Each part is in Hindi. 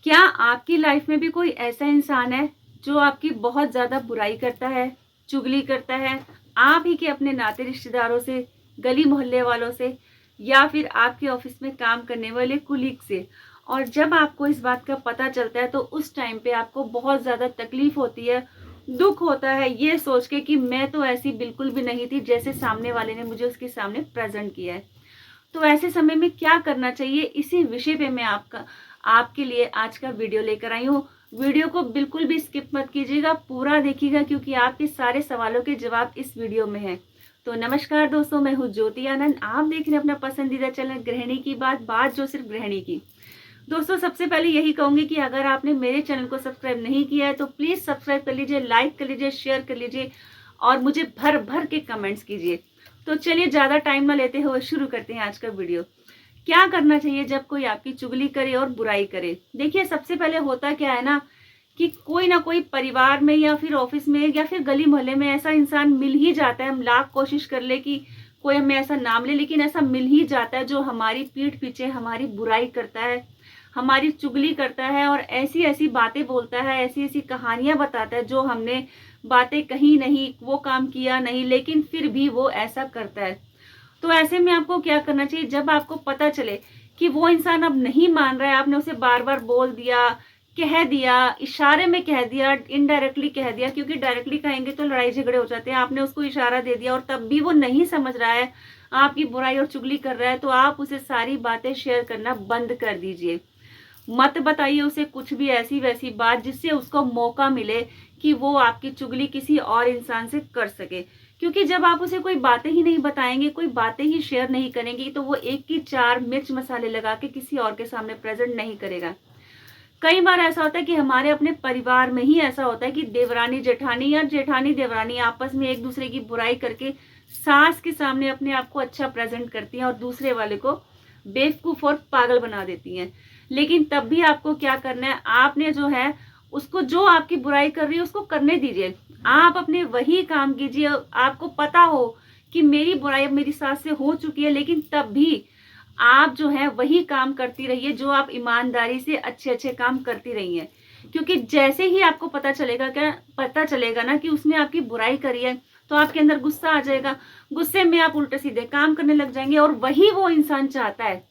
क्या आपकी लाइफ में भी कोई ऐसा इंसान है जो आपकी बहुत ज़्यादा बुराई करता है, चुगली करता है, आप ही के अपने नाते रिश्तेदारों से, गली मोहल्ले वालों से या फिर आपके ऑफिस में काम करने वाले कुलीग से? और जब आपको इस बात का पता चलता है तो उस टाइम पे आपको बहुत ज़्यादा तकलीफ होती है, दुख होता है ये सोच के कि मैं तो ऐसी बिल्कुल भी नहीं थी जैसे सामने वाले ने मुझे उसके सामने प्रेजेंट किया है। तो ऐसे समय में क्या करना चाहिए, इसी विषय पे मैं आपके लिए आज का वीडियो लेकर आई हूँ। वीडियो को बिल्कुल भी स्किप मत कीजिएगा, पूरा देखिएगा क्योंकि आपके सारे सवालों के जवाब इस वीडियो में है। तो नमस्कार दोस्तों, मैं हूँ ज्योति आनंद। आप देख रहे हैं अपना पसंदीदा चैनल गृहिणी की बात जो सिर्फ गृहिणी की। दोस्तों, सबसे पहले यही कहूंगी कि अगर आपने मेरे चैनल को सब्सक्राइब नहीं किया है तो प्लीज सब्सक्राइब कर लीजिए, लाइक कर लीजिए, शेयर कर लीजिए और मुझे भर भर के कमेंट्स कीजिए। तो चलिए ज्यादा टाइम ना लेते हुए शुरू करते हैं आज का वीडियो। क्या करना चाहिए जब कोई आपकी चुगली करे और बुराई करे? देखिए, सबसे पहले होता क्या है ना कि कोई ना कोई परिवार में या फिर ऑफिस में या फिर गली मोहल्ले में ऐसा इंसान मिल ही जाता है। हम लाख कोशिश कर ले कि कोई हमें ऐसा नाम ले, लेकिन ऐसा मिल ही जाता है जो हमारी पीठ पीछे हमारी बुराई करता है, हमारी चुगली करता है और ऐसी ऐसी बातें बोलता है, ऐसी ऐसी कहानियां बताता है जो हमने बातें कही नहीं, वो काम किया नहीं, लेकिन फिर भी वो ऐसा करता है। तो ऐसे में आपको क्या करना चाहिए? जब आपको पता चले कि वो इंसान अब नहीं मान रहा है, आपने उसे बार बार बोल दिया, कह दिया, इशारे में कह दिया, इनडायरेक्टली कह दिया, क्योंकि डायरेक्टली कहेंगे तो लड़ाई झगड़े हो जाते हैं। आपने उसको इशारा दे दिया और तब भी वो नहीं समझ रहा है, आपकी बुराई और चुगली कर रहा है, तो आप उसे सारी बातें शेयर करना बंद कर दीजिए। मत बताइए उसे कुछ भी ऐसी वैसी बात जिससे उसको मौका मिले कि वो आपकी चुगली किसी और इंसान से कर सके। क्योंकि जब आप उसे कोई बातें ही नहीं बताएंगे, कोई बातें ही शेयर नहीं करेंगे, तो वो एक की चार मिर्च मसाले लगा के किसी और के सामने प्रेजेंट नहीं करेगा। कई बार ऐसा होता है कि हमारे अपने परिवार में ही ऐसा होता है कि देवरानी जेठानी या जेठानी देवरानी आपस में एक दूसरे की बुराई करके सास के सामने अपने आप को अच्छा प्रेजेंट करती हैं और दूसरे वाले को बेवकूफ और पागल बना देती हैं। लेकिन तब भी आपको क्या करना है? आपने जो है उसको, जो आपकी बुराई कर रही है उसको करने दीजिए। आप अपने वही काम कीजिए। आपको पता हो कि मेरी बुराई अब मेरी सास से हो चुकी है, लेकिन तब भी आप जो है वही काम करती रहिए जो आप ईमानदारी से अच्छे अच्छे काम करती रही हैं। क्योंकि जैसे ही आपको पता चलेगा ना कि उसने आपकी बुराई करी है, तो आपके अंदर गुस्सा आ जाएगा। गुस्से में आप उल्टे सीधे काम करने लग जाएंगे और वही वो इंसान चाहता है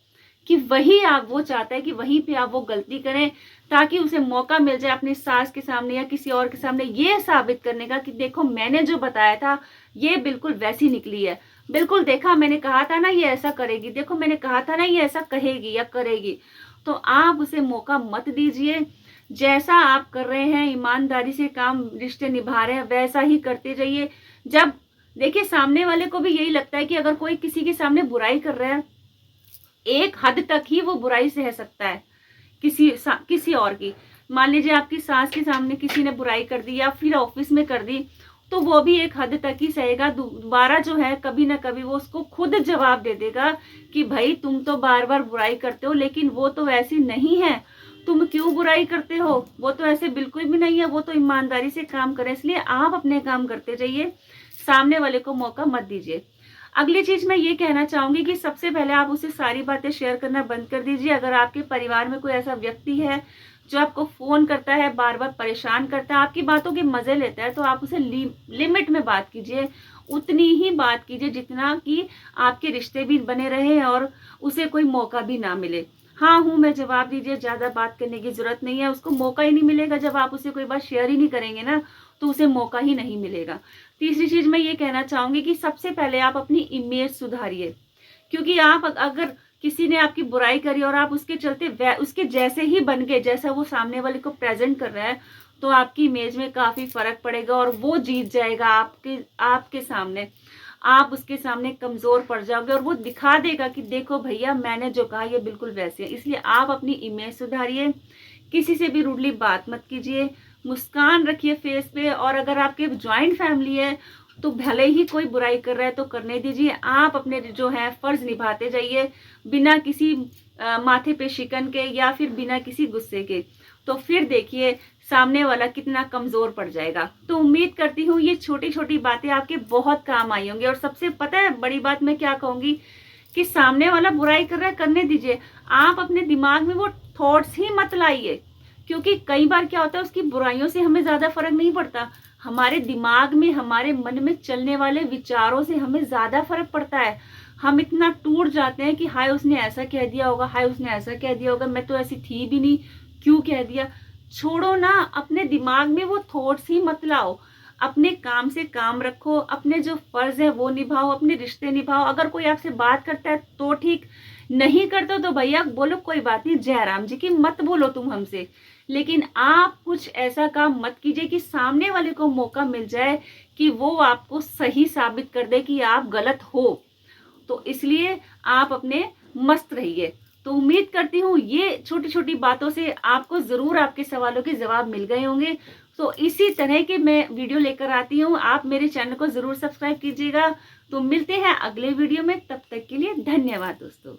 कि वो चाहता है कि वहीं पे आप वो गलती करें, ताकि उसे मौका मिल जाए अपनी सास के सामने या किसी और के सामने ये साबित करने का कि देखो, मैंने जो बताया था ये बिल्कुल वैसी निकली है। बिल्कुल, देखा, मैंने कहा था ना ये ऐसा करेगी, देखो मैंने कहा था ना ये ऐसा कहेगी या करेगी। तो आप उसे मौका मत दीजिए। जैसा आप कर रहे हैं, ईमानदारी से काम रिश्ते निभा रहे हैं, वैसा ही करते रहिए। जब देखिए, सामने वाले को भी यही लगता है कि अगर कोई किसी के सामने बुराई कर रहा है, एक हद तक ही वो बुराई सह सकता है किसी और की। मान लीजिए आपकी सास के सामने किसी ने बुराई कर दी या फिर ऑफिस में कर दी, तो वो भी एक हद तक ही सहेगा। दोबारा जो है कभी ना कभी वो उसको खुद जवाब दे देगा कि भाई, तुम तो बार बार बुराई करते हो, लेकिन वो तो ऐसी नहीं है, तुम क्यों बुराई करते हो, वो तो ऐसे बिल्कुल भी नहीं है, वो तो ईमानदारी से काम करे। इसलिए आप अपने काम करते जाइए, सामने वाले को मौका मत दीजिए। अगली चीज मैं ये कहना चाहूंगी कि सबसे पहले आप उसे सारी बातें शेयर करना बंद कर दीजिए। अगर आपके परिवार में कोई ऐसा व्यक्ति है जो आपको फोन करता है, बार बार परेशान करता है, आपकी बातों के मजे लेता है, तो आप उसे लिमिट में बात कीजिए। उतनी ही बात कीजिए जितना कि आपके रिश्ते भी बने रहे और उसे कोई मौका भी ना मिले। हाँ हूँ मैं जवाब दीजिए, ज्यादा बात करने की जरूरत नहीं है। उसको मौका ही नहीं मिलेगा। जब आप उसे कोई बात शेयर ही नहीं करेंगे ना, तो उसे मौका ही नहीं मिलेगा। तीसरी चीज मैं ये कहना चाहूंगी कि सबसे पहले आप अपनी इमेज सुधारिए। क्योंकि आप अगर किसी ने आपकी बुराई करी और आप उसके चलते उसके जैसे ही बन गए, जैसा वो सामने वाले को प्रेजेंट कर रहा है, तो आपकी इमेज में काफी फर्क पड़ेगा और वो जीत जाएगा आपके सामने। आप उसके सामने कमजोर पड़ जाओगे और वो दिखा देगा कि देखो भैया, मैंने जो कहा ये बिल्कुल वैसे है। इसलिए आप अपनी इमेज सुधारिए। किसी से भी रूडली बात मत कीजिए, मुस्कान रखिए फेस पे। और अगर आपके ज्वाइंट फैमिली है तो भले ही कोई बुराई कर रहा है तो करने दीजिए, आप अपने जो है फर्ज निभाते जाइए, बिना किसी माथे पे शिकन के या फिर बिना किसी गुस्से के। तो फिर देखिए सामने वाला कितना कमजोर पड़ जाएगा। तो उम्मीद करती हूँ ये छोटी छोटी बातें आपके बहुत काम आई होंगी। और सबसे पता है बड़ी बात मैं क्या कहूंगी कि सामने वाला बुराई कर रहा है, करने दीजिए। आप अपने दिमाग में वो थॉट्स ही मत लाइए क्योंकि कई बार क्या होता है, उसकी बुराइयों से हमें ज़्यादा फर्क नहीं पड़ता, हमारे दिमाग में, हमारे मन में चलने वाले विचारों से हमें ज़्यादा फर्क पड़ता है। हम इतना टूट जाते हैं कि हाय उसने ऐसा कह दिया होगा, हाय उसने ऐसा कह दिया होगा, मैं तो ऐसी थी भी नहीं, क्यों कह दिया। छोड़ो ना, अपने दिमाग में वो थॉट्स ही मत लाओ। अपने काम से काम रखो, अपने जो फर्ज है वो निभाओ, अपने रिश्ते निभाओ। अगर कोई आपसे बात करता है तो ठीक, नहीं करते तो भैया बोलो कोई बात नहीं, जयराम जी की मत बोलो तुम हमसे। लेकिन आप कुछ ऐसा काम मत कीजिए कि सामने वाले को मौका मिल जाए कि वो आपको सही साबित कर दे कि आप गलत हो। तो इसलिए आप अपने मस्त रहिए। तो उम्मीद करती हूँ ये छोटी छोटी बातों से आपको ज़रूर आपके सवालों के जवाब मिल गए होंगे। तो इसी तरह के मैं वीडियो लेकर आती हूँ, आप मेरे चैनल को ज़रूर सब्सक्राइब कीजिएगा। तो मिलते हैं अगले वीडियो में, तब तक के लिए धन्यवाद दोस्तों।